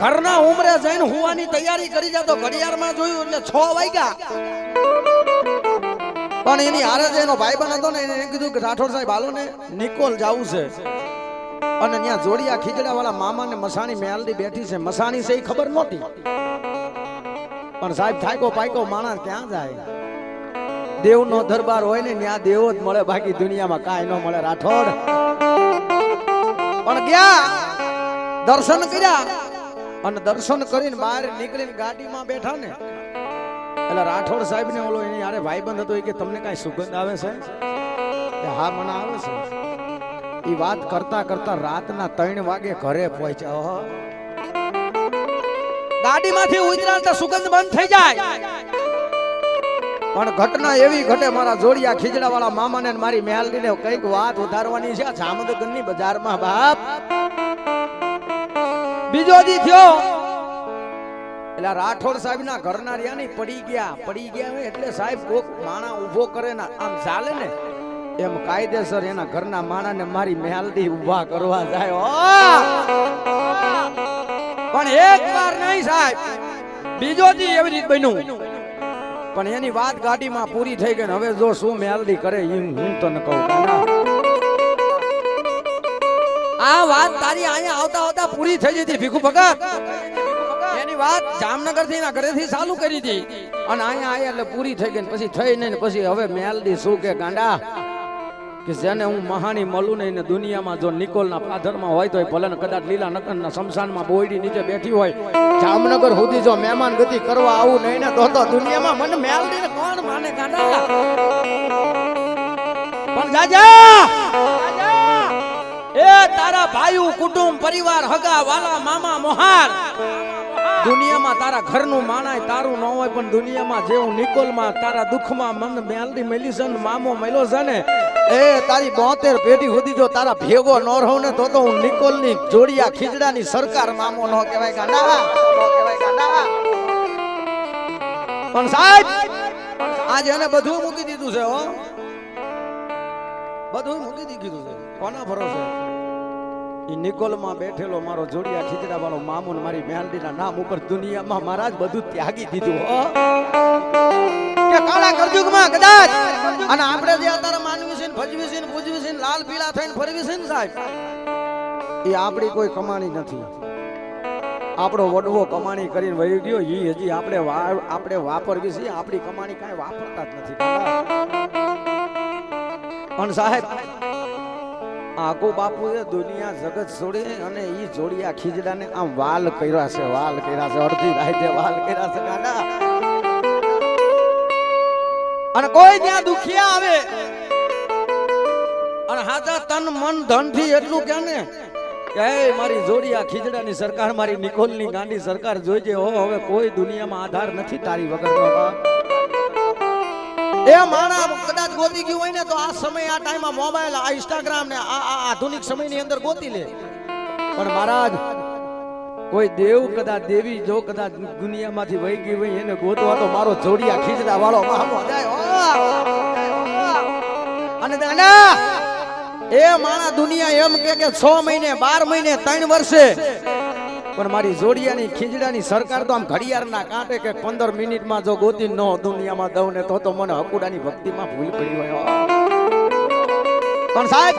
ઘરના ઉમરે જઈને હુવાની તૈયારી કરી જતો ઘડિયાળમાં જોયું એટલે 6 વાગ્યા પણ એની હારે જેનો ભાઈબંધ હતો ને એને કીધું કે રાઠોડ સાહેબ હાલો ને નિકોલ જાવું છે અને ત્યાં જોડિયા ખીજડા વાળા મામા ને મસાણી મેલડી બેઠી છે મસાણી છે એ ખબર નહોતી પણ સાહેબ થાકો પાકો માણસ ક્યાં જાય દેવનો દરબાર હોય ને ત્યાં દેવો જ મળે બાકી દુનિયામાં કાંઈ ન મળે રાઠોડ પણ ગયા દર્શન કર્યા અને દર્શન કરીને બહાર નીકળીને ગાડીમાં બેઠા ને એટલે રાઠોડ સાહેબ ને ઓલો એની યારે ભાઈબંધ હતો કે તમને કઈ સુગંધ આવે છે કે હા મને આવે છે એ વાત કરતા કરતા રાતના 3 વાગે ઘરે પહોંચ્યા ગાડીમાંથી ઉતર્યા તો સુગંધ બંધ થઈ જાય પણ ઘટના એવી ઘટે મારા જોડિયા ખીજડા વાળા મામાને મારી મેલડીને કઈક વાત ઉધારવાની છે જામનગરની બજારમાં બાપ બીજો દી થયો એટલે રાઠોડ સાહેબ ના ઘરના રહ્યા ને પડી ગયા એટલે સાહેબ કોક માણા ઉભો કરે ને આમ ચાલે ને એમ કાયદેસર એના ઘરના માણા ને મારી મેલડી ઉભા કરવા જાય પણ એક વાર નહીં સાહેબ બીજો દી એવી રીત બન્યું પણ એની વાત ગાડીમાં પૂરી થઈ ગઈ હવે જો શું મેલડી કરે હું તને કહું આ વાત તારી અહીંયા આવતા આવતા પૂરી થઈ જતી ભીખુ ભગત એની વાત જામનગર થી ના ઘરેથી ચાલુ કરી હતી અને અહીંયા આયા એટલે પૂરી થઈ ગઈ પછી થઈ નહીં પછી હવે મેલડી શું કે ગાંડા કે જેને હું મહાની મળું નહીં ને દુનિયામાં જો નિકોલના પાથરમાં હોય તો ભલે કદાચ લીલા નકરના શમશાનમાં બોયડી નીચે બેઠી હોય જામનગર સુધી જો મહેમાન ગતિ કરવા આવું નહીં ને તો દુનિયામાં મને મેલડીને કોણ માને ગાંડા પણ જાજા એ તારા ભાઈઓ કુટુંબ પરિવાર હગા વાલા મામા મોહાર દુનિયામાં તારા ઘરનું માણાય તારું ન હોય પણ દુનિયામાં જેવું નિકોલમાં તારા દુઃખમાં મન મેલડી મેલી છે મામો મેલો છે ને એ તારી 72 પેઢી સુધી જો તારા ભેગો ન રહું ને તો હું નિકોલની જોડિયા ખીજડાની સરકાર મામો ન કહેવાય ગાંડા પણ સાહેબ આજે એને બધું મૂકી દીધું છે હો બધું મૂકી દીધું છે કોના ભરોસે ઈ નિકોલમાં બેઠેલો મારો જોડિયા ખીજડા વાળો મામુન મારી મેલડીના નામ ઉપર દુનિયામાં મારા જ બધું ત્યાગી દીધું હો કે કાળા કળયુગમાં કદાચ અને આપણે જે અત્યારે માનવી છે ને ભજવી છે ને પૂજવી છે ને લાલ પીળા થઈને ફરવી છે ને સાહેબ એ આપણી કોઈ કમાણી નથી આપણો વડવો કમાણી કરીને વહી ગયો ઈ હજી આપણે વાપરવી છે આપણી કમાણી કાંઈ વાપરતા જ નથી પણ સાહેબ આખો બાપુ એ દુનિયા જગત છોડી અને ઈ જોડિયા ખીજડાને આમ વાલ કર્યા છે અડધી રાતે વાલ કર્યા છે ગાડા અને કોઈ ત્યાં દુખિયા આવે અને હાજા તન મન ધન થી એટલું કે ને કે મારી જોડિયા ખીજડાની સરકાર મારી નિકોલની ગાંડી સરકાર જોઈજે હો હવે કોઈ દુનિયામાં આધાર નથી તારી વગરનો એ માણા કદાચ ગોતી ગયું હોય ને તો આ સમય આ ટાઈમમાં મોબાઈલ આ ઇન્સ્ટાગ્રામ ને આ આધુનિક સમયની અંદર ગોતી લે પણ મહારાજ કોઈ દેવ કદાચ દેવી જો કદાચ દુનિયામાંથી વહી ગઈ હોય એને ગોતવા તો મારો જોડિયા ખીજડા વાળો મામો જાય અને દાદા એ માણા દુનિયા એમ કે 6 મહિને 12 મહિને 3 વર્ષે પણ મારી જોડિયાની ખીજડાની સરકાર તો આમ ઘડિયાળના કાંટે કે 15 મિનિટમાં જો ગોતી ન દુનિયામાં દઉં ને તો મને હકુડાની ભક્તિમાં ભૂલ પડી હોય પણ સાહેબ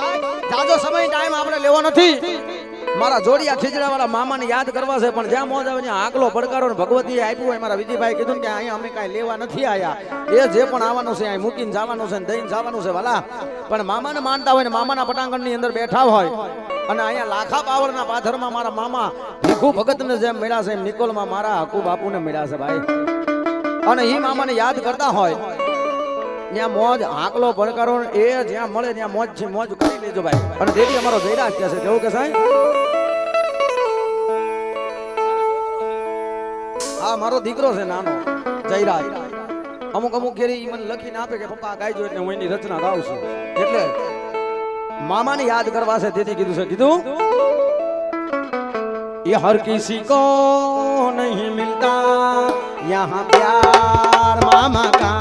જાજો સમય ટાઈમ આપણે લેવો નથી મારા જોડિયા ખીજડા વાળા મામાને યાદ કરવા છે પણ જ્યાં મોજ આવે ત્યાં આગલો પડકારો ને ભગવતીએ આપ્યું હોય મારા વિજયભાઈ કીધું કે અહીંયા અમે કાંઈ લેવા નથી આયા એ જે પણ આવવાનું છે અહીં મૂકીને જવાનું છે ને દઈને જવાનું છે વાલા પણ મામાને માનતા હોય ને મામાના પટાંગણની અંદર બેઠા હોય અને અહીંયા લાખા પાવરના પાથરમાં મારા મામા ભીખુ ભગતને જેમ મળ્યા છે એમ નિકોલમાં મારા હકુ બાપુને મળ્યા છે ભાઈ અને ઈ મામાને યાદ કરતા હોય ત્યાં મોજ આકલો પડકારો એ જ્યાં મળે ત્યાં મોજ છે મોજ કરી લેજો ભાઈ અને દેવી અમારો જયરાજ કહે છે કેવું કે સાહેબ હા મારો દીકરો છે નાનો જયરાજ અમુક ઘેરી મને લખીને આપે કે પપ્પા ગાઈજો એટલે હું એની રચના ગાઉં છું એટલે मामा ने याद करवा से दीदी कीधु ये हर किसी को नहीं मिलता यहाँ प्यार मामा का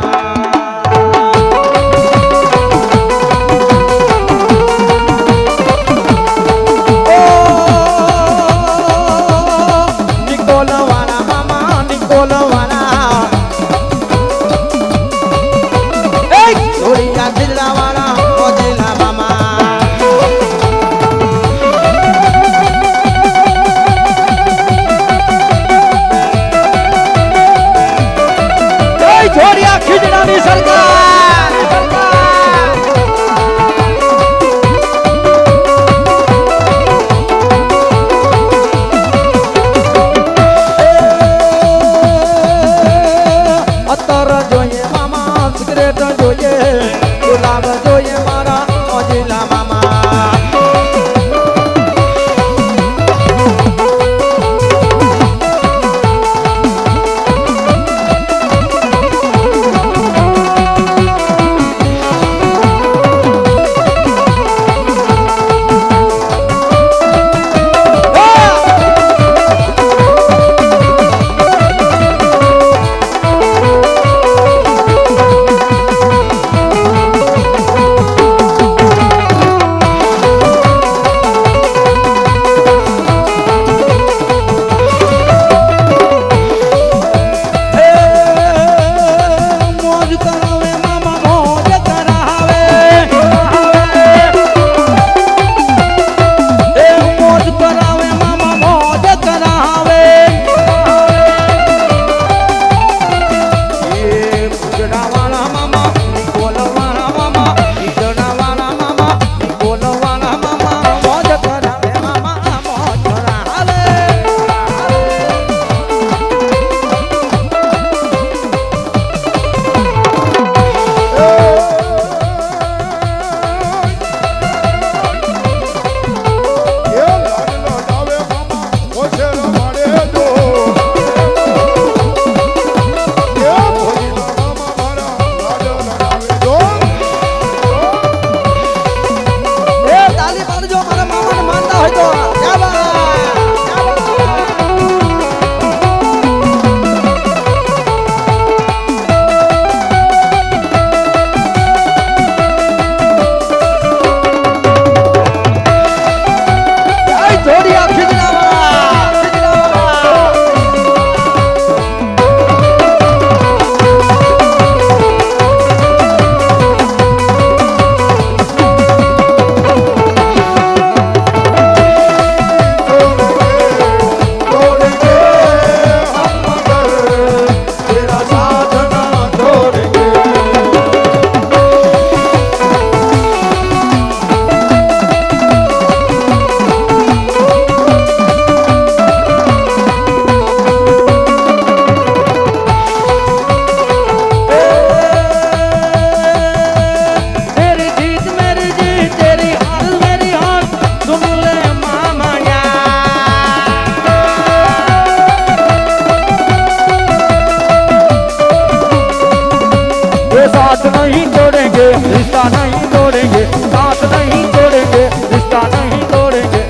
साथ नहीं तोड़ेंगे, रिश्ता नहीं तोड़ेंगे, साथ नहीं तोड़ेंगे, रिश्ता नहीं तोड़ेंगे।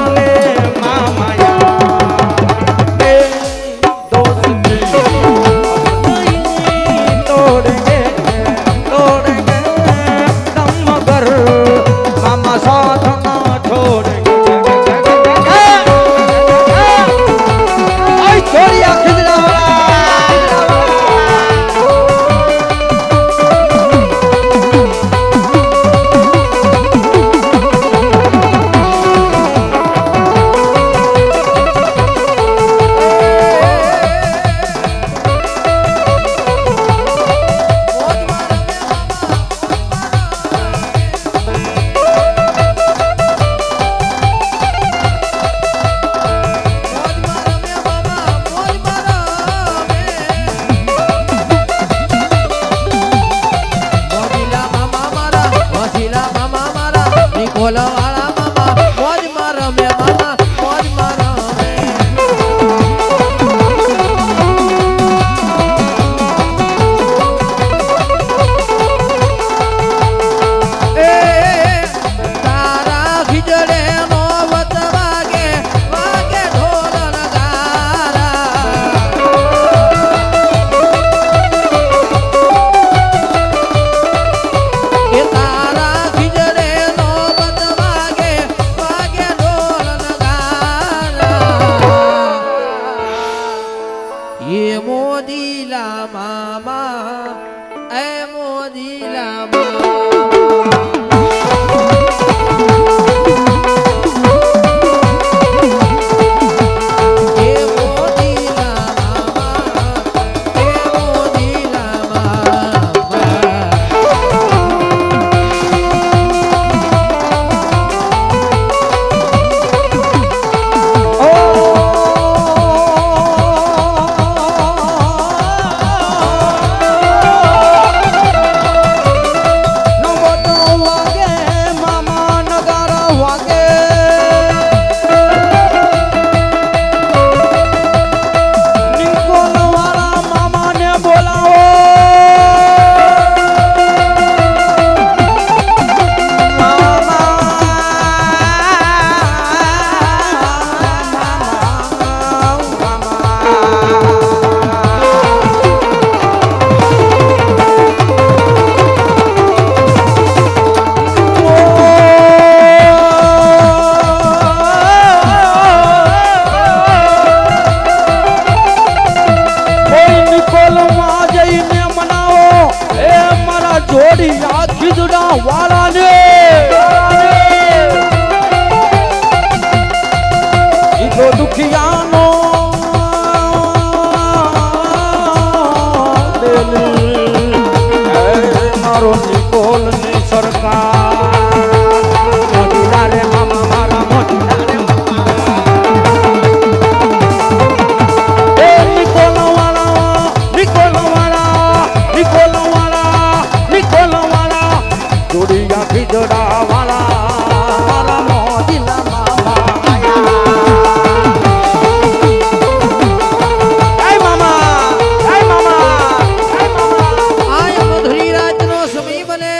अरे मामा यार ये दोस्ती नहीं तोड़ेंगे, तोड़ेंगे दम मगर मामा साथ ना छोड़ेंगे। જોડિયા ખીજડાવાળા ભોલાવાળા મામા મોજમાં રમે મામા મોજમાં રમે એ તારા ખીજડે નો વત વાગે વાગે ઢોલ નગારા એ તારા ખીજડે નો વત વાગે વાગે ઢોલ નગારા એ મોદીલા મામા એ મોદીલા મામા એ મોદીલા મામા એ મોદીલા મામા જોડિયા ખીજડા વાળાને ઈ તો દુખિયાનો મારો નિકોલની સરકાર મોદીલા રે મામા મારા મોદીલા રે એ નિકોલવાળા નિકોલવાળા નિકોલવાળા નિકોલવાળા જોડિયા ખીજડા વાળા મારા મોદીલા મામા આય મામા આય મામા આય મામા આય મધુરી રાતનો સમય બને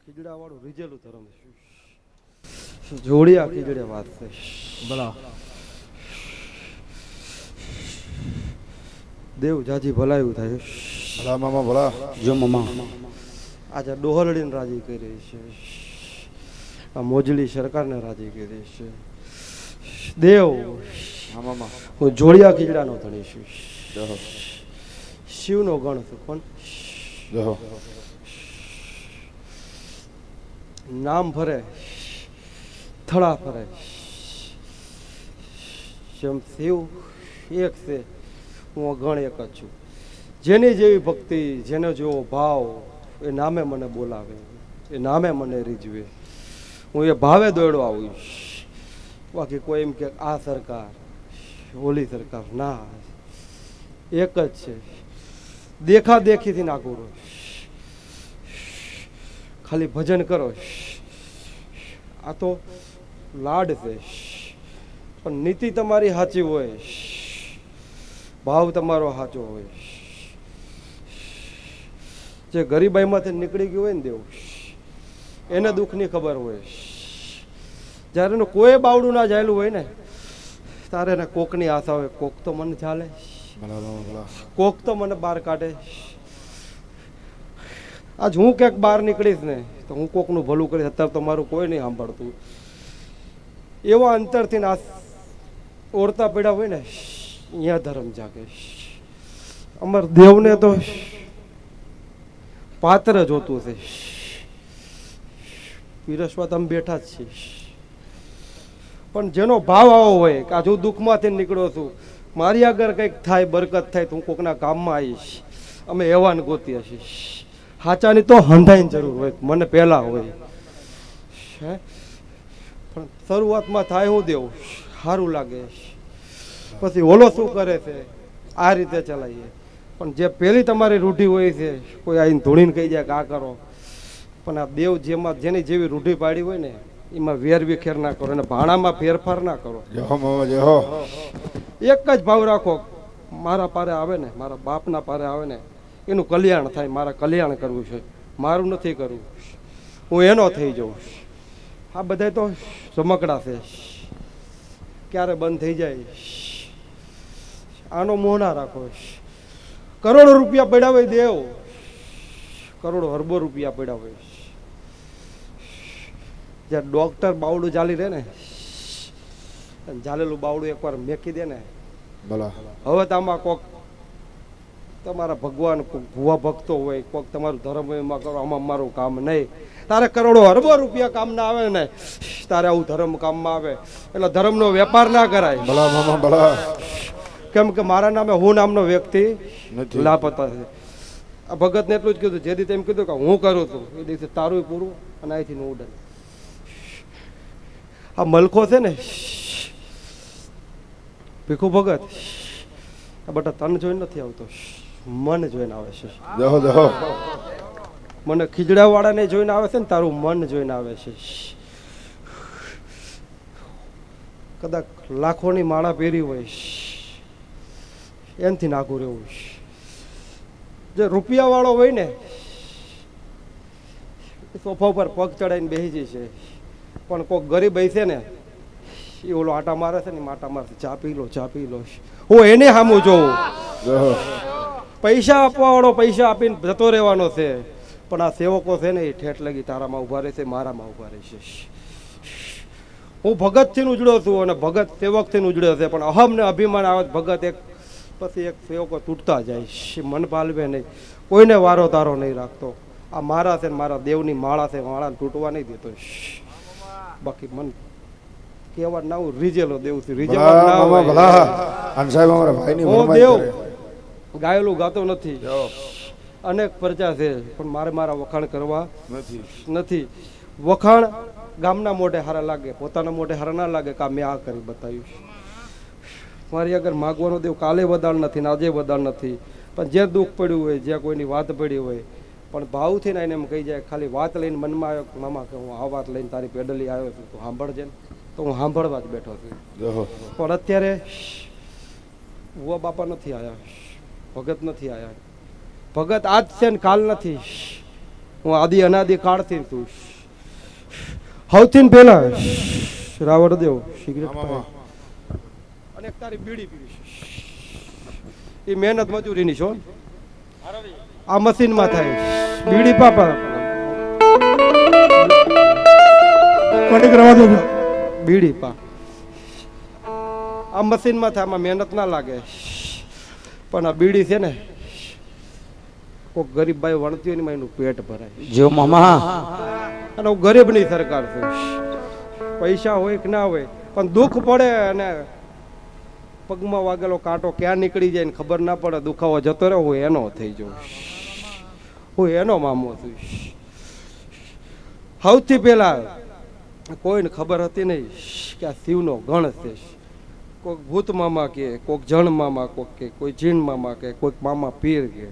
ખીજડા વાળું રીજેલું ધર્મ જોડિયા ખીજડે વાત છે ભલા દેવ જાજી ભલાયું થાય ભલા મામા ભલા જો મમ્મા આજે ડોહલડીને રાજી કરી છે આ મોજડી સરકારને રાજી કરી છે દેવ હા મામા હું જોડિયા ખીજડાનો ધણી છું જહો શિવનો ગણ છું કોણ જહો નામ ફરે થળા ફરે જેમ શિવ એક છે હું ગણ એક જ છું જેની જેવી ભક્તિ જેનો જેવો ભાવ એ નામે મને બોલાવે એ નામે મને રીઝવે હું એ ભાવે દોડવા આવીશ બાકી કોઈ એમ કે આ સરકાર ઓલી સરકાર ના એક જ છે દેખા દેખીથી ના કરો ખાલી ભજન કરો આ તો લાડ છે પણ નીતિ તમારી સાચી હોય, ભાવ તમારો સાચો હોય, જે ગરીબાઈમાંથી નીકળી ગયું હોય ને દેવ, એને દુઃખની ખબર હોય. જ્યારે એનું કોઈ બાવડું ના જાયેલું હોય ને, તારે એને કોકની આશા હોય, કોક તો મને ચાલે, ભલા મામા ભલા. કોક તો મને બહાર કાઢે. આજ હું ક્યાંક બહાર નીકળીશ ને તો હું કોકનું ભલું કરીશ. અત્યારે તો મારું કોઈ નહીં સાંભળતું. એવા અંતરથી ના ઓરતા પડ્યા હોય ને, અહીંયા ધર્મ જાગે. અમર દેવને તો પાત્ર જોતું છે. પીરસવા તમે બેઠા જ છીએ, પણ જેનો ભાવ આવો હોય કે આ હું દુઃખમાંથી નીકળ્યો છું, મારી આગળ કંઈક થાય, બરકત થાય તો હું કોકના કામમાં આવીશ, અમે એવાને ગોતી હશીશ. સાચાની તો હંધાઈની જરૂર હોય, મને પહેલા હોય હે. પણ શરૂઆતમાં થાય હું દેવું સારું લાગે, પછી ઓલો શું કરે છે આ રીતે ચલાવીએ. પણ જે પહેલી તમારી રૂઢી હોય છે, કોઈ આવીને ધૂણીને કહી જાય કે આ કરો, પણ આ દેવ જેમાં જેની જેવી રૂઢી પાડી હોય ને એમાં વેરવિખેર ના કરો, અને ભાણામાં ફેરફાર ના કરો. જય હો મામા જય હો. એક જ ભાવ રાખો, મારા પારે આવે ને, મારા બાપના પારે આવે ને એનું કલ્યાણ થાય. મારા કલ્યાણ કરવું છે, મારું નથી કરવું, હું એનો થઈ જાઉં. આ બધા તો ચમકડા છે, ક્યારે બંધ થઈ જાય. આનો મોહ ના રાખો. કરોડો રૂપિયા પડ્યા હોય દેવ, કરોડો અરબો રૂપિયા પડ્યા હોય, જ્યાં ડોક્ટર બાવડું ચાલી રહે ને, ચાલેલું બાવડું એકવાર મેકી દે ને, ભલા. હવે તો આમાં કોક તમારા ભગવાન, કોક ભુવા ભક્તો હોય, કોક તમારું ધર્મ હોય, એમાં કરો, આમાં મારું કામ નહીં. તારે કરોડો અરબો રૂપિયા કામ ના આવે ને, તારે આવું ધર્મ કામમાં આવે. એટલે ધર્મનો વેપાર ના કરાય. ભલા મામા ભલા. કેમ કે મારા નામે હું નામનો વ્યક્તિ નથી. લાપતા છે. આ ભગતને એટલું જ કીધું, જે રીતે એમ કીધું કે હું કરું છું એ દિવસે તારું પૂરું અને અહીંથી નું ઉડન. આ મલખો છે ને ભીખુ ભગત, આ બટા તન જોઈને નથી આવતો, મન જોઈને આવે છે. જય હો જય હો. મને ખીજડા વાળાને જોઈને આવે છે ને, તારું મન જોઈને આવે છે. કદાચ લાખોની માળા પહેરી હોય એનથી નાખું રહેવું. જે રૂપિયા વાળો હોય ને સોફા ઉપર પગ ચડાવીને બેસી જાય છે, પણ કોઈક ગરીબ છે ને એ ઓલો આટા મારે છે ને, આટા મારે ચા પી લો, ચા પી લો. હું એને સામું જોઉં. જય હો. પૈસા આપવા વાળો પૈસા આપીને જતો રહેવાનો છે, પણ આ સેવકો છે ને એ ઠેઠ લગી તારામાં ઉભા રહેશે, મારામાં ઉભા રહેશે. હું ભગતથી ઉજળ્યો છું અને ભગત સેવકથી ઉજળ્યો છે, પણ અહમ ને અભિમાન આવે ભગત એક પછી એક સેવકો તૂટતા જાય છે. મન પાલવે નહીં, કોઈને વારો તારો નહીં રાખતો. આ મારા છે ને મારા દેવની માળા છે, માળાને તૂટવા નહીં દેતો. બાકી મન કહેવા ના હું રીજેલો દેવ છું, રીજેવા ભલા ના મામા હોય. ભલા. અને સાહેબ અમારા ભાઈની હું ફરમાઈશ દેવ કરે. ગાયેલું ગાતો નથી, અનેક પરચા છે, પણ મારે મારા વખાણ કરવા નથી. વખાણ ગામના મોઢે હારા લાગે, પોતાના મોઢે હારા ના લાગે કે મેં આ કરી બતાવ્યું. મારી આગળ માગવાનો દેવ કાલે વદાળ નથી ને આજે વદાળ નથી, પણ જે દુઃખ પડ્યું હોય, જ્યાં કોઈની વાત પડી હોય, પણ ભાવથી ને એને એમ કહી જાય. ખાલી વાત લઈને મનમાં આવ્યો કે મામા કે હું આ વાત લઈને તારી પેડલી આવ્યો છું, તું સાંભળજે ને, તો હું સાંભળવા જ બેઠો છું. જય હો. પણ અત્યારે ભુવા બાપા નથી આવ્યા, ભગત નથી આવ્યા. ભગત આજ છે ને કાલ નથી. હું આદિ અનાદિ કાળથી છું. સૌથી પહેલા રાવણ દેવ સિગરેટ મામા. અને એક તારી બીડી પીવી છે, એ મહેનત મજૂરીની છો. આ મશીનમાં થાય બીડી પાપા બીડી પા આ મશીનમાં થાય, આમાં મહેનત ના લાગે. પણ આ બીડી છે ને કોઈક ગરીબ ભાઈ વણતી હોય ને એનું પેટ ભરાય. જો મામા અને હું ગરીબની સરકાર છું. પૈસા હોય કે ના હોય, પણ દુઃખ પડે અને પગમાં વાગેલો કાંટો ક્યાં નીકળી જાય ને ખબર ના પડે, દુખાવો જતો રહે, હું એનો થઈ જાઉં. હું એનો મામો છું. સૌથી પહેલા કોઈને ખબર હતી નહીં કે આ શિવનો ગણ છે. કોઈક ભૂત મામા કે, કોઈક જણ મામા કોક કે, કોઈ જીણ મામા કે, કોઈક મામા પીર કે.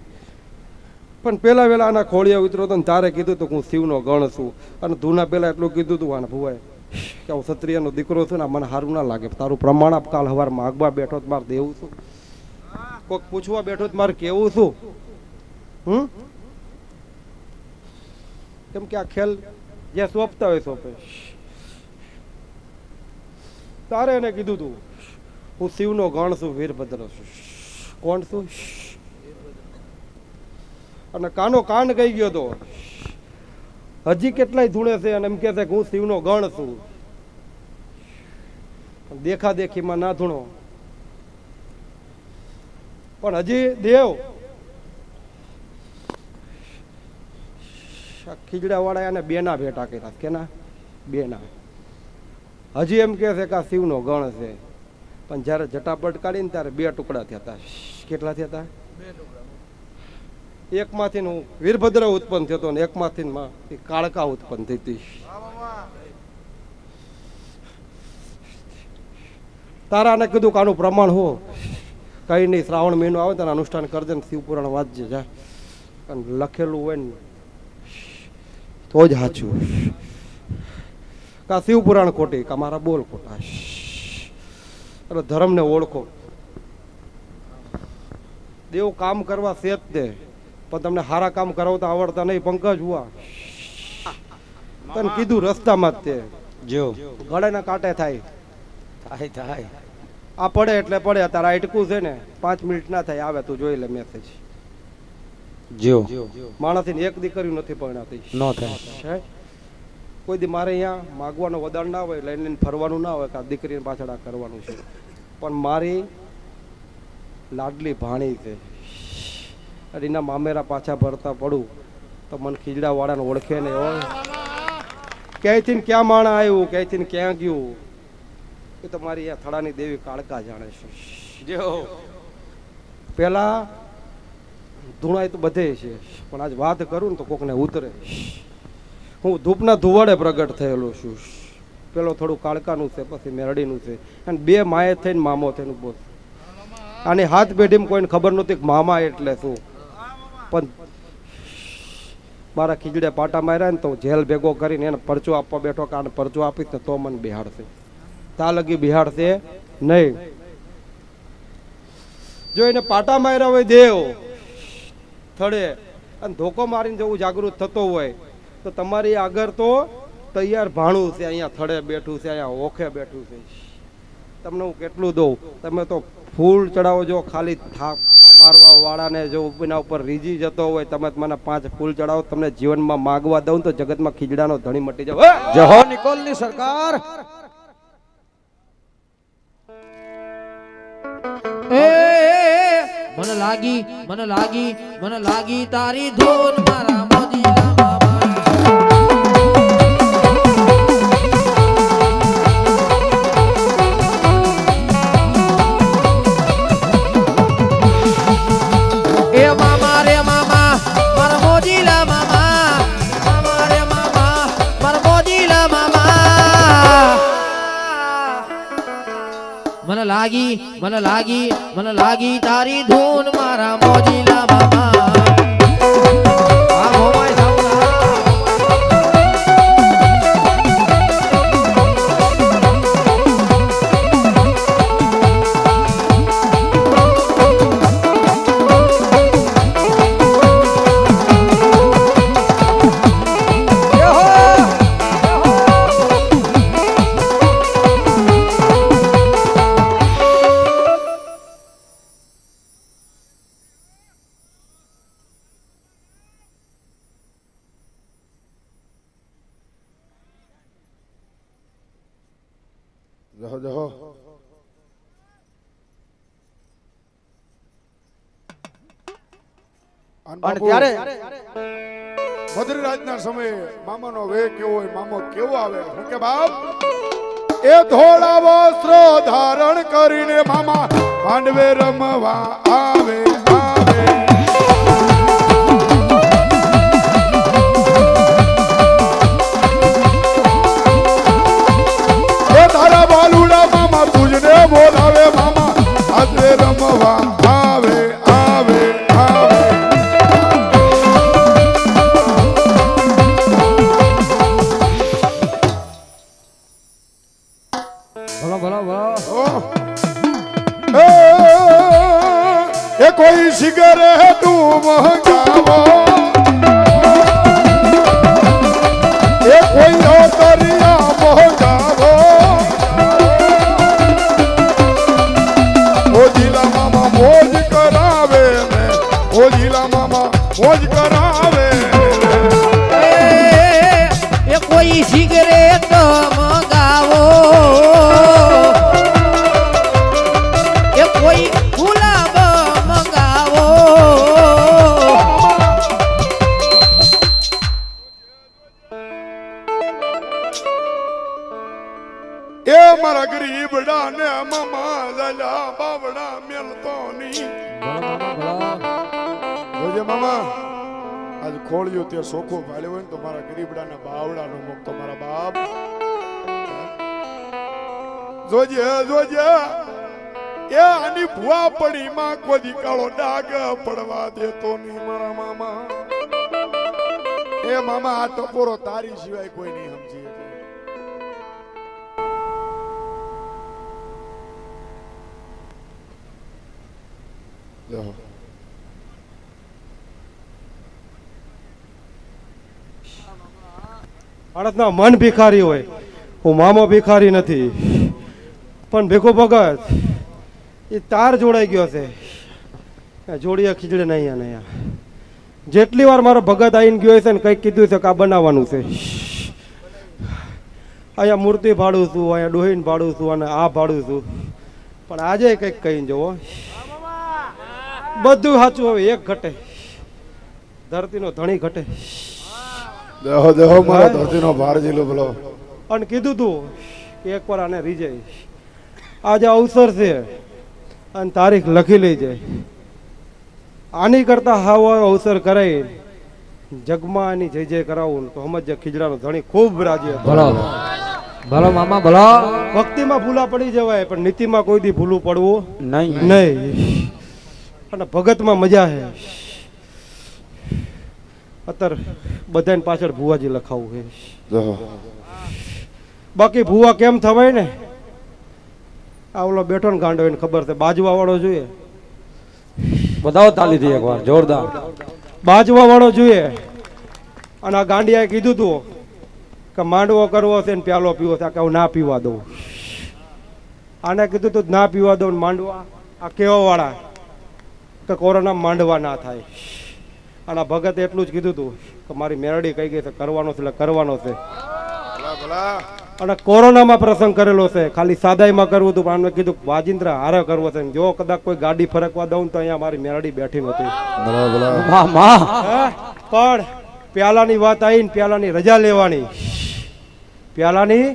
પણ પેલા વેલા આના ખોળિયા ઉતરો હતો ને તારે કીધું હતું હું શિવનો ગણ છું, અને ધૂના પેલા એટલું કીધું હતું આને ભુવાએ કે હું ક્ષત્રિયનો દીકરો છું ને મને સારું ના લાગે. તારું પ્રમાણ આપ. કાલ સવાર માગવા બેઠો તો મારે દેવું છું, કોઈક પૂછવા બેઠો તો મારે કેવું છું. કેમ કે આ ખેલ જે સોંપતા હોય સોંપે. તારે એને કીધું તું હું શિવનો ગણ છું, વીરભદ્ર છું. કોણ છું? અને કાનો કાન કહી ગયો તો હજી કેટલાય ધૂણે છે અને એમ કે છે કે હું શિવનો ગણ છું. દેખા દેખીમાં ના ધૂણો. પણ હજી દેવ ખીજડા વાળા એને બેના ભેટા કર્યા. કેના? બેના. હજી એમ કે છે કે આ શિવનો ગણ છે. પણ જ્યારે જટાપટ કાઢીને ત્યારે 2 ટુકડા થયા હતા. કેટલા થયા હતા? 2 ટુકડા. એકમાંથી હું વીરભદ્ર ઉત્પન્ન થયો હતો ને એકમાંથી કાળકા ઉત્પન્ન થઈ હતી. તારાને કીધું કે આનું પ્રમાણ હો કઈ નહીં. શ્રાવણ મહિનો આવે તો અનુષ્ઠાન કરજે ને શિવપુરાણ વાંચજે જા. અને લખેલું હોય ને તો જ સાચું. કા શિવપુરાણ ખોટી કા મારા બોલ ખોટા. એટલે ધર્મને ઓળખો. દેવ કામ કરવા છે જ તે, પણ તમને સારા કામ કરાવતા આવડતા નહીં. પંકજ હુઆ તને કીધું રસ્તામાં જ તે જો ગળાના કાંટે થાય. થાય આ પડે એટલે પડે. તારા અટકું છે ને 5 મિનિટ ના થાય આવે તું જોઈ લે મેસેજ. જો માણસની એક દીકરી નથી પરણાતી. ન થાય. કોઈ દી મારે અહીંયા માગવાનો વદાણ ના હોય, લઈને લઈને ફરવાનું ના હોય કે આ દીકરીને પાછળ આ કરવાનું છે. પણ મારી લાડલી ભાણી છે. એના મામેરા પાછા ભરતા પડું તો મને ખીજડા વાળાને ઓળખે ને ક્યાંયથી ને ક્યાં માણા આવ્યું, ક્યાંયથી ને ક્યાં ગયું એ તો મારી આ થડાની દેવી કાળકા જાણે છે. પેલા ધૂણાય તો બધે છે, પણ આજ વાત કરું ને તો કોકને ઉતરે. હું ધૂપના ધુવાડે પ્રગટ થયેલો છું. પેલો થોડું કાળકાનું છે, પછી મેરડીનું છે, અને 2 માએ થઈને મામો થઈને બોલ. આની હાથ પેઢીમાં કોઈને ખબર નહોતી કે મામા એટલે શું. પણ મારા ખીજડે પાટા માર્યા ને તો જેલ ભેગો કરીને એને પરચો આપવા બેઠો કે આને પરચો આપીશ ને તો મને બિહાડશે. તા લગી બિહાડશે નહીં. જો એને પાટા માર્યા હોય દેવ થડે અને ધોકો મારીને જવું જાગૃત થતો હોય તો તમારી આગળ તો તૈયાર ભાણું છે. અહીંયા થડે બેઠું છે, અહીંયા ઓખે બેઠું છે. તમને હું કેટલું દઉં. તમે તો ફૂલ ચડાવો. જો ખાલી થાપા મારવા વાળાને જો એના ઉપર રીજી જતો હોય, તમે મને 5 ફૂલ ચડાવો, તમને જીવનમાં માગવા દઉં તો જગતમાં ખીજડાનો ધણી મટી જાવ. જય હો નિકોલની સરકાર. મને લાગી તારી ધૂન મારા મોજીલા બાબા. એ મામા રે મામા મારા મોજીલા મામા. મામા રે મામા મારા મોજીલા મામા. મને લાગી તારી ધૂન મારા મોજીલા મામા. આ મોમાય સાવલા. જહો જહો. અને ત્યારે મધુરી રાતના સમયે મામાનો વે કેવો હોય, મામો કેવો આવે. હું કે બાપ એ ધોળા વસ્ત્રો ધારણ કરીને મામા માંડવે રમવા આવે આવે. એ તારા બાલુડા મામા તુજને બોલાવે મામા માંડવે રમવા આવે આવે આવે. મંગાવો એ કોઈ ઓતરિયા મંગાવો ઓ જીલા મામા મોજ કરાવે ને ઓ જીલા મામા મોજ કરાવે એ કોઈ સિગરેટ મંગાવો એ કોઈ ગુલાબ મંગાવો એ મારા ગરીબડા ને મામા ઝાલા બાવડા મેલતો ની જોજે મામા આજ ખોળ્યો તે સોખો ભાળ્યો હોય ને તો મારા ગરીબડાના બાવડાનો મુક્ત મારા બાપ જોજે જોજે એ આની ભુવા પડી માં કોઈ કાળો ડાગ પડવા દેતો નહીં મારા મામા એ મામા આ ટપોરો તારી સિવાય કોઈ નહીં સમજી શકે. જો માણસના મન ભિખારી હોય, હું મામો ભિખારી નથી. પણ ભેખો ભગત એ તાર જોડાઈ ગયો છે, જોડિયા ખીચડે નહીં અહીંયા. જેટલી વાર મારો ભગત આવીને ગયો છે ને કંઈક કીધું છે કે આ બનાવવાનું છે, અહીંયા મૂર્તિ ભાડું છું, અહીંયા ડોહીને ભાડું છું અને આ ભાડું છું. પણ આજે કંઈક કહીને જુઓ, બધું સાચું. હવે એક ઘટે, ધરતીનો ધણી ઘટે. દેહો દેહો મારો ધરતીનો ભાર જીલો બોલો. અને કીધું તું કે એકવાર આને રીજે, આજે અવસર છે અને તારીખ લખી લેજે. આની કરતા હાવ અવસર કરાય જગમાં આની જય જય કરાવું તો સમજ ખીજડાનો ધણી ખૂબ રાજી હતો. ભલો ભલો મામા ભલો. ભક્તિમાં ભૂલા પડી જવાય પણ નીતિમાં કોઈ દી ભૂલું પડવું નહીં નહીં. અને ભગતમાં મજા છે. અત્યારે બધાની પાછળ ભુવાજી લખાવું છે. બાકી ભુવા કેમ થવાય ને, આ ઓલો બેઠો ને ગાંડો એને ખબર છે. બાજવા વાળો જોઈએ, બતાવો તાલીથી એકવાર જોરદાર. બાજવા વાળો જોઈએ. અને આ ગાંડિયાએ કીધું તું કે માંડવો કરવો છે ને પ્યાલો પીવો છે, કે હું ના પીવા દઉં. આને કીધું તું ના પીવા દઉં. માંડવા આ કેવા વાળા કે કોરોના માંડવા ના થાય. અને ભગત એટલું જ કીધું તું કે મારી મેરડી કઈ ગઈ છે, કરવાનો છે એટલે કરવાનો છે. અને કોરોનામાં પ્રસંગ કરેલો છે, ખાલી સાદાઈમાં કરવું હતું પણ આમને કીધું વાજિંદ્ર હારે કરવો છે. જો કદાચ કોઈ ગાડી ફરકવા દઉં તો અહીંયા મારી મેરડી બેઠી નહોતી. મામા પણ પ્યાલાની વાત આવી ને પ્યાલાની રજા લેવાની, પ્યાલાની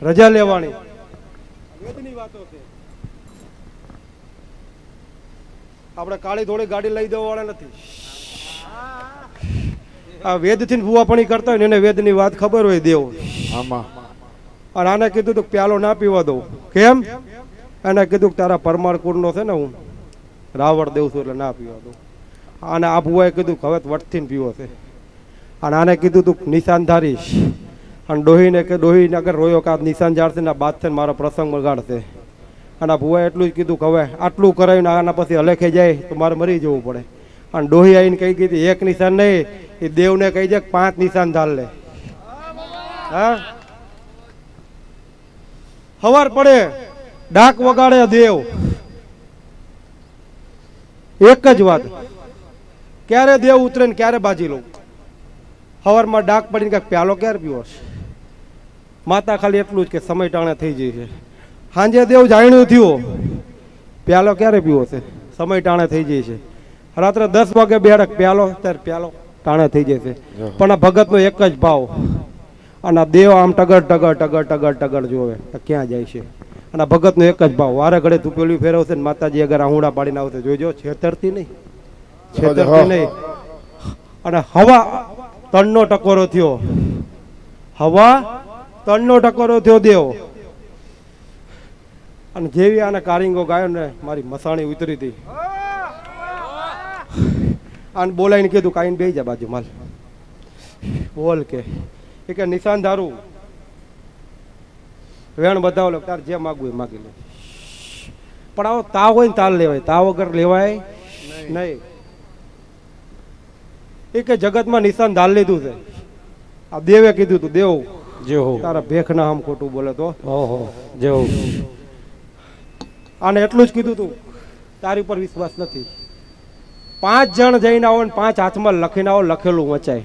રજા લેવાની વેદની વાતો છે. આપણે કાળી થોડી ગાડી લઈ દેવા વાળા નથી. આ વેદ થી ભુવાપણી કરતા હોય ને એને વેદની વાત ખબર હોય દેવ. આમાં અને આને કીધું તું પ્યાલો ના પીવા દઉં. કેમ? એને કીધું કે તારા પરમાર કુળનો છે ને હું રાવણ દેવ છું એટલે ના પીવા દઉં. અને આ ભુવાએ કીધું કે હવે વટથી પીવો છે. અને આને કીધું તું નિશાન ધારીશ. અને ડોહીને કે ડોહીને અગર રોયો કે આ નિશાન જાળશે ને બાદ છે મારો પ્રસંગ બગાડશે. અને આ ભુવાએ એટલું જ કીધું કે હવે આટલું કરાવીને આના પછી અલેખે જાય તો મારે મરી જવું પડે. અને ડોહી આવીને કહી કીધી એક નિશાન નહીં, એ દેવને કહી દે 5 નિશાન ધાર લે. હા, હવાર પડે ડાક વગાડે દેવ. એક જ વાત, ક્યારે દેવ ઉતરે ને ક્યારે બાજી લઉં. હવારમાં ડાક પડીને કાંઈક પ્યાલો ક્યારે પીવો છે. માતા ખાલી એટલું જ કે સમય ટાણે થઈ જાય છે. સાંજે દેવ જાણ્યું થયું પ્યાલો ક્યારે પીવો છે, સમય ટાણે થઈ જાય છે. રાત્રે 10 વાગે બેડક પ્યાલો, ત્યારે પ્યાલો ટાણે થઈ જાય છે. પણ આ ભગતનો એક જ ભાવ. અને દેવ આમ ટગર ટગર ટગર ટગર ટગર જોવે ક્યાં જાય છે. અને ભગતનો એક જ ભાવ, વારે ઘડે તું પેલું ફેરવશે ને માતાજી અગર આહુડા પાડીને આવશે જોજો, છેતરતી નહીં, છેતરતી નહીં. અને હવા તણનો ટકોરો થયો, હવા તણનો ટકોરો થયો દેવ. અને જેવી આને કારિંગો ગાયો ને મારી મસાણી ઉતરી હતી. આને બોલાવીને કીધું કાઈને બેસી જા બાજુ માલ બોલ કે એ કે નિશાન ધારું વેણ બધાવો લો, તાર જે માગવું એ માગી લે. પણ આવો તાવ હોય ને તાલ લેવાય, તાવ વગર લેવાય નહીં. એ કે જગતમાં નિશાન ધાલ લીધું છે. આ દેવે કીધું તું, દેવ જો તારા ભેખના આમ ખોટું બોલે તો. ઓહો જો આને એટલું જ કીધું તું, તારી પર વિશ્વાસ નથી. 5 જણ જઈને આવો ને 5 હાથમાં લખીને આવો, લખેલું વચાય.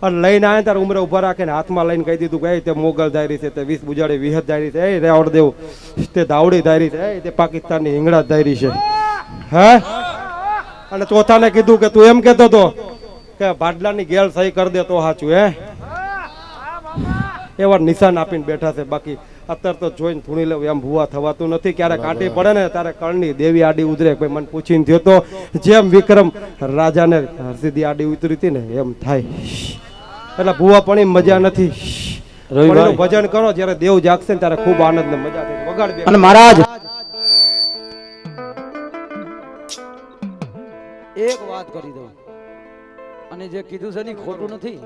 અને લઈને આવે ત્યારે ઉમરે ઉભા રાખીને હાથમાં લઈને કહી દીધું કે એ તે મોગલ ધારી છે, તે 20 બુજાડી 20 ધારી છે, એ રેવડ દેવ તે ધાવડી ધારી છે, એ તે પાકિસ્તાનની હિંગળા ધારી છે. હે અને ચોથાને કીધું કે તું એમ કહેતો હતો કે ભાડલાની ગેલ સહી કરી દે તો સાચું. હે એવા નિશાન આપીને બેઠા છે. બાકી અત્યારે તો જોઈને ધૂણી લેવું એમ ભૂવા થવાતું નથી. ક્યારે કાંટી પડે ને ત્યારે કળની દેવી આડી ઉતરે. કોઈ મને પૂછીને થયો તો જેમ વિક્રમ રાજાને સીધી આડી ઉતરી હતી ને એમ થાય. એટલે ભૂવા પણ એમ મજા નથી. પણ એનું ભજન કરો, જ્યારે દેવ જાગશે ને ત્યારે ખૂબ આનંદ ને મજા થાય. વગાડ બે. અને મહારાજ એક વાત કરી દઉં, અને જે કીધું છે ને ખોટું નથી.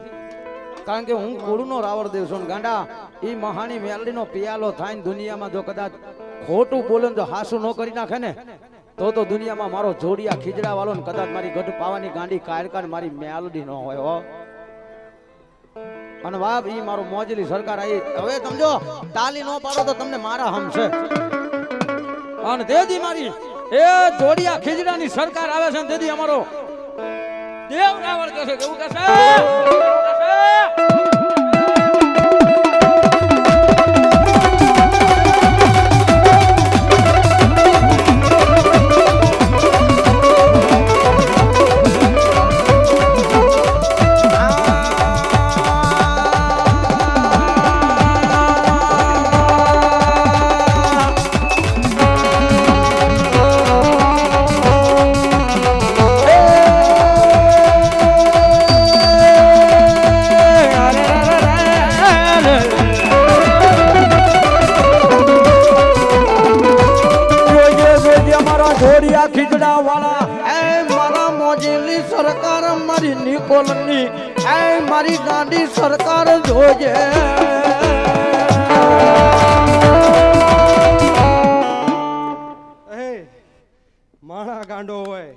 કારણ કે હું કુળનો રાવણ દેવ છું. ગાંડા ઈ મહાની મેલડીનો પિયાલો થાય ને દુનિયામાં જો કદાચ ખોટું બોલે ને જો હાસુ ન કરી નાખે ને તો દુનિયામાં મારો જોડિયા ખીજડા વાળો ને કદાચ મારી ગઢ પાવાની ગાંડી કાયરકા મારી મેલડી ન હોય હો. અને બાપ ઈ મારો મોજલી સરકાર આવી. હવે સમજો તાલી ન પાડો તો તમને મારા હમ છે. અને દેદી મારી એ જોડિયા ખીજડાની સરકાર આવે છે ને દેદી અમારો દેવ રાવણ કહેશે કેવું કહેશે. ખીજડા વાળા એ મારા મોજેલી સરકાર મારી નિકોલની એ મારી ગાંડી સરકાર જોજે. માણા ગાંડો હોય,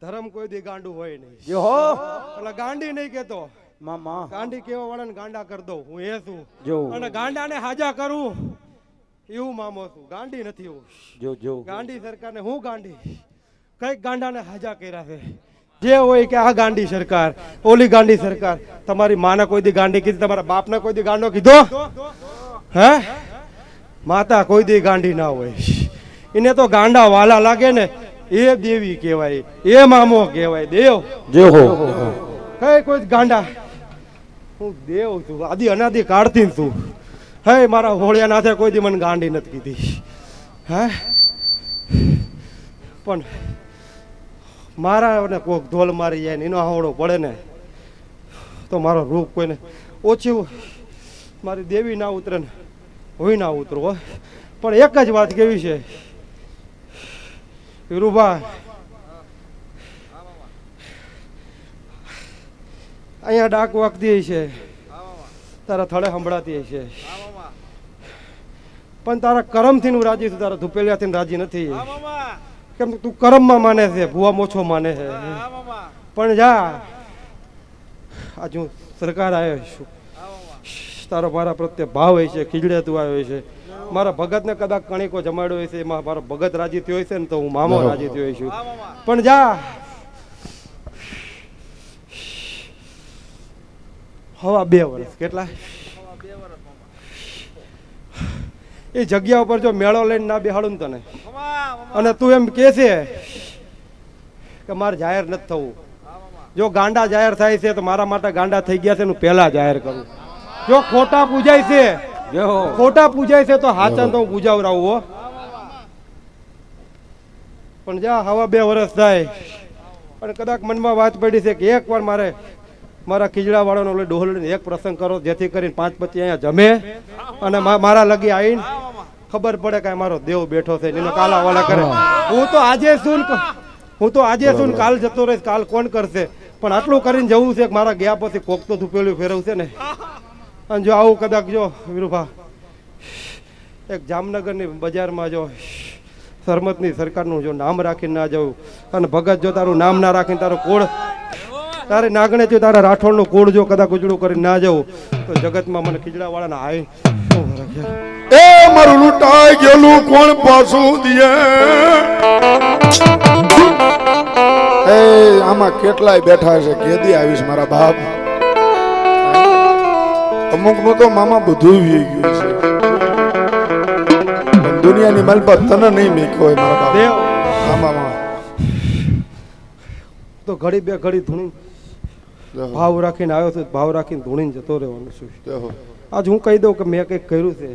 ધર્મ કોઈ દી ગાંડું હોય નહીં. જો હો એટલે ગાંડી નહીં કેતો મામા, ગાંડી કેવા વાળાને ગાંડા કરી દઉં હું એ છું. જો અને ગાંડાને હાજા કરું એવું મામો છું. ગાંડી નથી એવું. જો ગાંડી સરકારને હું ગાંડી કઈક ગાંડાને હાજા કર્યા છે. જે હોય કે આ ગાંડી સરકાર, ઓલી ગાંડી સરકાર. તમારી માને કોઈ દી ગાંડી કીધી, તમારા બાપને કોઈ દી ગાંડો કીધો? હે માતા કોઈ દી ગાંડી ના હોય. એને તો ગાંડા વાલા લાગે ને એ દેવી કહેવાય, એ મામો કહેવાય, દેવ. જો હો કઈ કોઈ ગાંડા હું દેવ છું, આદિ અનાદિ કાળથી છું. હે મારા હોળિયા નાથે કોઈ દી મને ગાંડી નથી કીધી. હે પણ મારા કોક ઢોલ મારી જાય ને એનો હાવડો પડે ને તો મારો રૂપ કોઈને ઓછી મારી દેવી ના ઉતરે ને હોય ના ઉતરો. પણ એક જ વાત કેવી છે વીરુભા, અહીંયા ડાક વાગતી છે, તારા થડે સંભળાતી છે, પણ તારા કરમથી હું રાજી છું, તારા ધુપેલિયાથી રાજી નથી. કેમ તું કરમમાં માને છે, ભૂવા મોછો માને છે. પણ જા આજ હું સરકાર આવ્યો છું, તારો મારા પ્રત્યે ભાવ હોય છે, ખીજડે તું આવ્યો છે. મારા ભગતને કદાચ કણીકો જમાડ્યો હોય છે, એમાં મારો ભગત રાજી થયો છે ને તો હું મામો રાજી થયો છું. પણ જા હવા 2 વર્ષ કેટલા એ જગ્યા ઉપર જો મેળો લઈને ના બેહાડું ને તને, અને તું એમ કે છે કે મારે જાહેર નથી થવું. જો ગાંડા જાહેર થાય છે તો મારા માટે ગાંડા થઈ ગયા છે હું પહેલા જાહેર કરું. જો ખોટા પૂજાય છે, ખોટા પૂજાય છે તો હાચા તો હું પૂજાવરાવું હો. પણ જા હવા 2 વર્ષ થાય અને કદાચ મનમાં વાત પડી છે કે એકવાર મારે મારા ખીજડા વાળાનો ડોહલ એક પ્રસંગ કરો, જેથી કરીને 5 પછી અહીંયા જમે અને મારા લગી આવીને ખબર પડે કે મારો દેવ બેઠો છે, એનો કાલા વાલા કરે. હું તો આજે શું કાલ જતો રહીશ, કાલ કોણ કરશે? પણ આટલું કરીને જવું છે કે મારા ગયા પછી કોક તો ધુપેલું ફેરવશે ને. અને જો આવું કદાચ જો વીરુભા એક જામનગરની બજારમાં જો સરમતની સરકારનું જો નામ રાખીને ના જવું અને ભગત જો તારું નામ ના રાખીને તારું કોળ તારે નાગણે જો તારા રાઠોડનું કુળ જો કદાચ ઉજળું કરી ના જવું તો જગતમાં મને ખીજડા વાળાના આય એ મારું લૂંટાઈ ગયેલું કોણ પાછું દિયે એ આમાં કેટલાય બેઠા છે કેદી આવીશ મારા બાપ અમુક નું તો મામા બધું વી ગયું છે પણ દુનિયાની મલબત તને નહીં મેક્યો હોય મારા બાપ દેવ મામા તો ઘડી બે ઘડી ધૂણી ભાવ રાખીને આવ્યો છું ભાવ રાખીને ધૂણીને જતો રહેવાનું છું આજ હું કહી દઉં કે મેં કંઈક કર્યું છે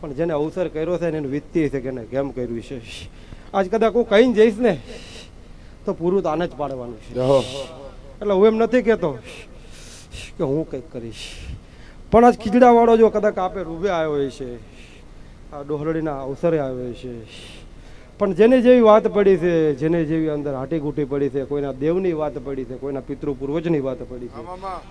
પણ જેને અવસર કર્યો છે ને એને વીતતી છે કે એને કેમ કર્યું છે આજ કદાચ હું કહીને જઈશ ને તો પૂરું તો આને જ પાડવાનું છે એટલે હું એમ નથી કહેતો કે હું કંઈક કરીશ પણ આજ ખીજડા વાળો જો કદાચ આપે રૂબે આવ્યો હોય છે આ ડોહરડીના અવસરે આવ્યો છે પણ જેને જેવી વાત પડી છે જેને જેવી અંદર હાટીગુટી પડી છે કોઈના દેવની વાત પડી છે કોઈના પિતૃ પૂર્વજની વાત પડી છે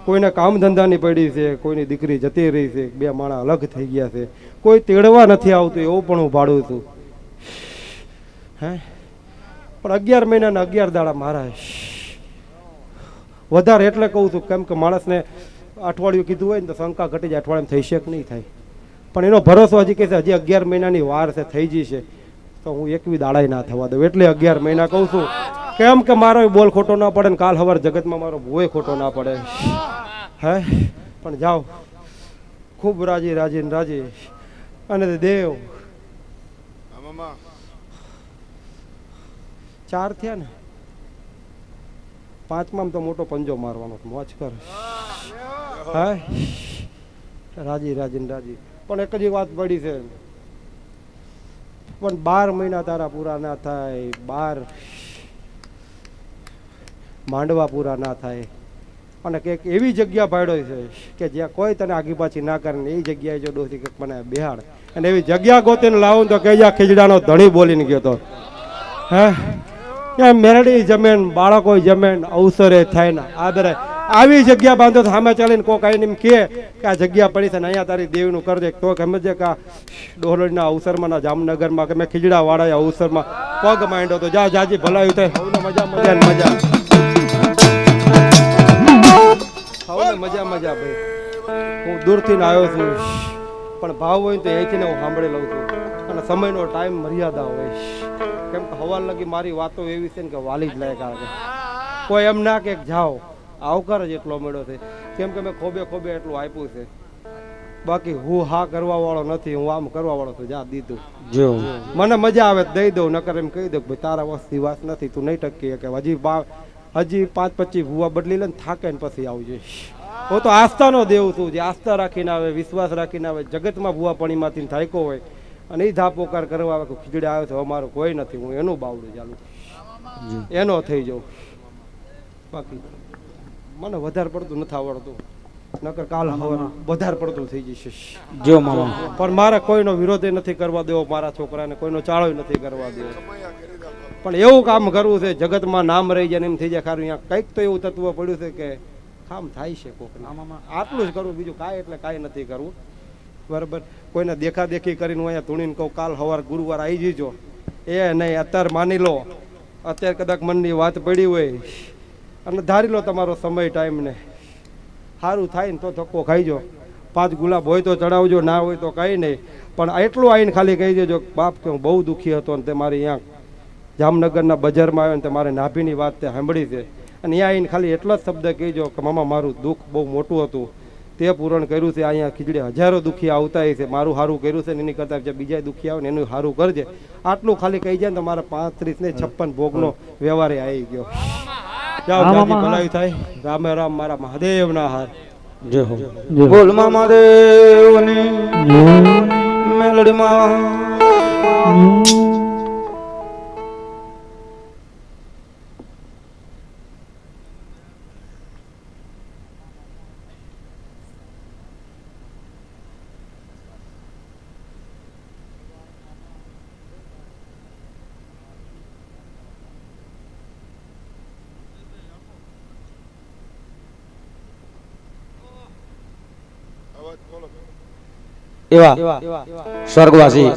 કોઈના કામ ધંધાની પડી છે કોઈની દીકરી જતી રહી છે બે માણા અલગ થઈ ગયા છે કોઈ તેડવા નથી આવતું એવું પણ હું ભાડું છું હે પણ 11 મહિનાના 11 દાડા મારા વધારે એટલે કહું છું કેમ કે માણસને અઠવાડિયું કીધું હોય ને તો શંકા ઘટી જાય અઠવાડિયામાં થઈ શકે નહીં થાય પણ એનો ભરોસો હજી કહે છે હજી 11 મહિનાની વાર છે થઈ જશે તો હું 21 દાડાય ના થવા દઉં એટલે 11 મહિના કહું છું કેમ કે મારો બોલ ખોટો ના પડે ને કાલ સવાર જગતમાં મારો ભૂએ ખોટો ના પડે હે પણ જાઓ ખૂબ રાજી રાજી ને રાજી અને દેવ 4 થયા ને 5માં તો મોટો પંજો મારવાનો મોજ કર હે રાજી રાજી ને રાજી પણ એક જ વાત પડી છે પણ 12 મહિના તારા પૂરા ના થાય 12 માંડવા પૂરા ના થાય અને કંઈક એવી જગ્યા પાડ્યો છે કે જ્યાં કોઈ તને આગી પાછી ના કરે ને એ જગ્યાએ જો ડોસી કંઈક મને બેહાડ અને એવી જગ્યા ગોતીને લાવું તો કે જ્યાં ખીજડાનો ધણી બોલીને ગયો તો હે ત્યાં મેરડી જમીન બાળકો જમીન અવસરે થાય ને આદરે આવી જગ્યા બાંધો સામે ચાલીને કોક આવીને એમ કહે કે આ જગ્યા પડી છે ને અહીંયા તારી દેવનું કરજે તો સમજે કે આ ડોહરડીના અવસરમાં જામનગરમાં કે મેં ખીજડા વાળા અવસરમાં પગ માંડ્યો તો જા જાજી ભલાયું થાય સૌને મજા મજા ને મજા સૌને મજા મજા ભાઈ હું દૂરથી આવ્યો છું પણ ભાવ હોય તો અહીંથી ને હું સાંભળી લઉં છું અને સમયનો ટાઈમ મર્યાદા હોય કેમ કે હવા લગી મારી વાતો એવી છે ને કે વાલી જ લાયક આવે કોઈ એમ ના કે જાઓ આવકાર જ એટલો મળ્યો છે કેમ કે મેં ખોબે ખોબે એટલું આપ્યું છે બાકી હું હા કરવા વાળો નથી હું આમ કરવા વાળો છું જા દીધું મને મજા આવે દઈ દઉં નકર એમ કહી દઉં ભાઈ તારા વસ્તી વાત નથી તું નહીં ટકી કે હજી 5-25 ભૂવા બદલી લે ને થાકે ને પછી આવજે હું તો આસ્થાનો દેવ છું જે આસ્થા રાખીને આવે વિશ્વાસ રાખીને આવે જગતમાં ભૂવા પણીમાંથી થાક્યો હોય અને એ ધાપોકાર કરવા આવે ખીજડા આવે છે અમારું કોઈ નથી હું એનું બાવડું ચાલુ એનો થઈ જાઉં બાકી મને વધારે પડતું નથી આવડતું નકર કાલ હવાર વધારે પડતું થઈ જશે જો મામા પણ મારે કોઈનો વિરોધ નથી કરવા દેવો મારા છોકરાને કોઈનો ચાળો નથી કરવા દેવો પણ એવું કામ કરવું છે જગતમાં નામ રહી જાય એમ થઈ જાય ખારું અહીંયા કંઈક તો એવું તત્વ પડ્યું છે કે કામ થાય છે કોક આટલું જ કરવું બીજું કાંઈ એટલે કાંઈ નથી કરવું બરાબર કોઈને દેખાદેખી કરીને હું અહીંયા ધૂણીને કહું કાલ સવાર ગુરુવાર આવી જજો એ નહીં અત્યારે માની લો અત્યારે કદાચ મનની વાત પડી હોય અને ધારી લો તમારો સમય ટાઈમને સારું થાય ને તો ધક્કો ખાઈજો 5 ગુલાબ હોય તો ચડાવજો ના હોય તો કંઈ નહીં પણ એટલું આવીને ખાલી કહી દેજો બાપ કે હું બહુ દુઃખી હતો ને તે મારે અહીંયા જામનગરના બજારમાં આવ્યો ને તે મારે નાભીની વાત તે સાંભળી છે અને અહીંયા આવીને ખાલી એટલા જ શબ્દ કહેજો કે મામા મારું દુઃખ બહુ મોટું હતું તે પૂરણ કર્યું છે અહીંયા ખીજડે હજારો દુઃખી આવતા છે મારું સારું કર્યું છે ને એની કરતાં જે બીજા દુઃખી આવે ને એનું સારું કરજે આટલું ખાલી કહી જાય ને તો મારા 35 ને 56 ભોગનો વ્યવહારે આવી ગયો જાઓ જાજી ભલાઈ થાય રામે રામ મારા મહાદેવના હાર જય હો બોલ મામા દેવની મેલડીમાં એવા સ્વર્ગવાસી